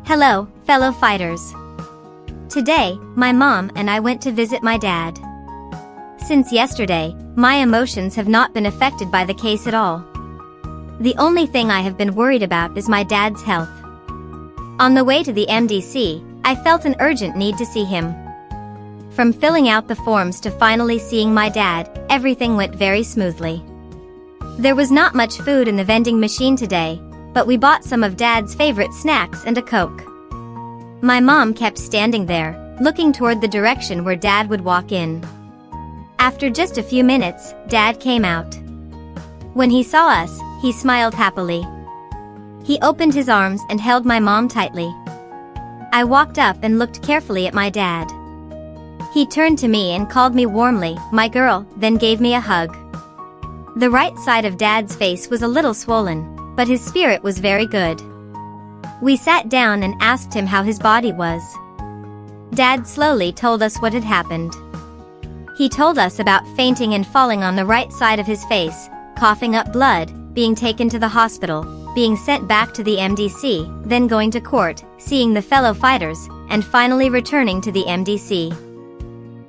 Hello, fellow fighters. Today, my mom and I went to visit my dad. Since yesterday, my emotions have not been affected by the case at all. The only thing I have been worried about is my dad's health. On the way to the MDC, I felt an urgent need to see him. From filling out the forms to finally seeing my dad, everything went very smoothly. There was not much food in the vending machine today, but we bought some of Dad's favorite snacks and a Coke. My mom kept standing there, looking toward the direction where Dad would walk in. After just a few minutes, Dad came out. When he saw us, he smiled happily. He opened his arms and held my mom tightly. I walked up and looked carefully at my dad. He turned to me and called me warmly, "My girl," then gave me a hug. The right side of Dad's face was a little swollen, but his spirit was very good. We sat down and asked him how his body was. Dad slowly told us what had happened. He told us about fainting and falling on the right side of his face, coughing up blood, being taken to the hospital, being sent back to the MDC, then going to court, seeing the fellow fighters, and finally returning to the MDC.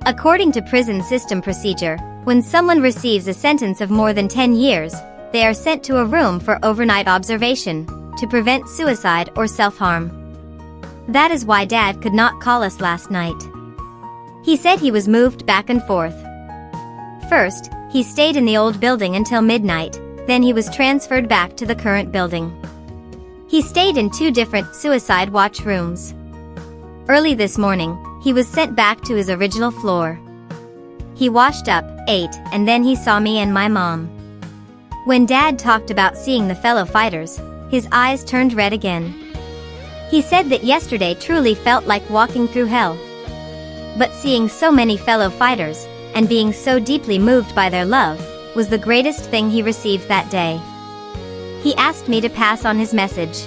According to prison system procedure, when someone receives a sentence of more than 10 years, they are sent to a room for overnight observation, to prevent suicide or self-harm. That is why Dad could not call us last night. He said he was moved back and forth. First, he stayed in the old building until midnight, then he was transferred back to the current building. He stayed in 2 different suicide watch rooms. Early this morning, he was sent back to his original floor. He washed up, ate, and then he saw me and my mom. When Dad talked about seeing the fellow fighters, his eyes turned red again. He said that yesterday truly felt like walking through hell. But seeing so many fellow fighters, and being so deeply moved by their love, was the greatest thing he received that day. He asked me to pass on his message.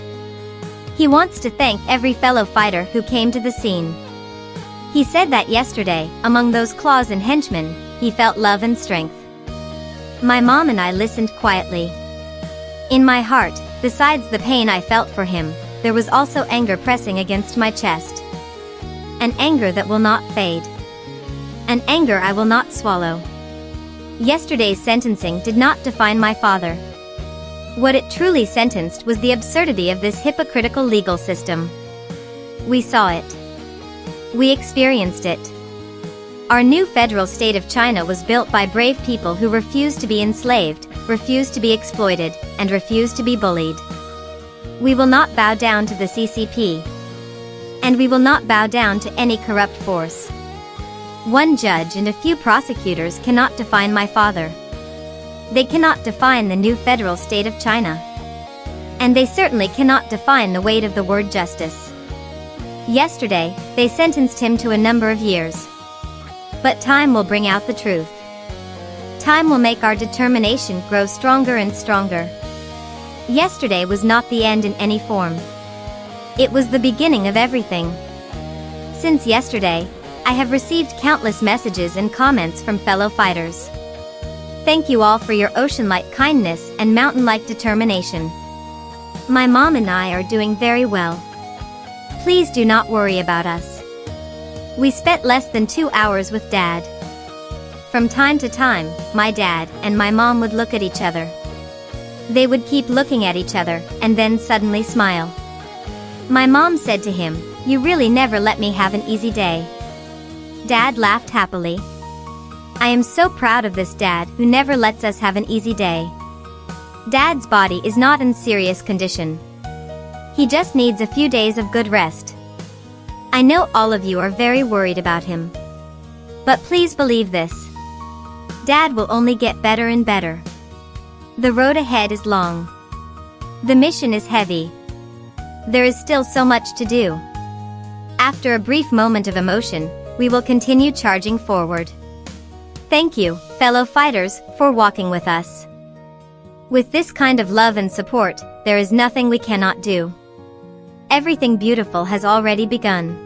He wants to thank every fellow fighter who came to the scene. He said that yesterday, among those claws and henchmen, he felt love and strength. My mom and I listened quietly. In my heart, besides the pain I felt for him, there was also anger pressing against my chest. An anger that will not fade. An anger I will not swallow. Yesterday's sentencing did not define my father. What it truly sentenced was the absurdity of this hypocritical legal system. We saw it. We experienced it. Our new federal state of China was built by brave people who refused to be enslaved, refused to be exploited, and refused to be bullied. We will not bow down to the CCP. And we will not bow down to any corrupt force. One judge and a few prosecutors cannot define my father. They cannot define the new federal state of China. And they certainly cannot define the weight of the word justice. Yesterday, they sentenced him to a number of years. But time will bring out the truth. Time will make our determination grow stronger and stronger. Yesterday was not the end in any form. It was the beginning of everything. Since yesterday, I have received countless messages and comments from fellow fighters. Thank you all for your ocean-like kindness and mountain-like determination. My mom and I are doing very well. Please do not worry about us. We spent less than 2 hours with Dad. From time to time, my dad and my mom would look at each other. They would keep looking at each other and then suddenly smile. My mom said to him, "You really never let me have an easy day." Dad laughed happily. I am so proud of this dad who never lets us have an easy day. Dad's body is not in serious condition. He just needs a few days of good rest. I know all of you are very worried about him. But please believe this. Dad will only get better and better. The road ahead is long. The mission is heavy. There is still so much to do. After a brief moment of emotion, we will continue charging forward. Thank you, fellow fighters, for walking with us. With this kind of love and support, there is nothing we cannot do. Everything beautiful has already begun.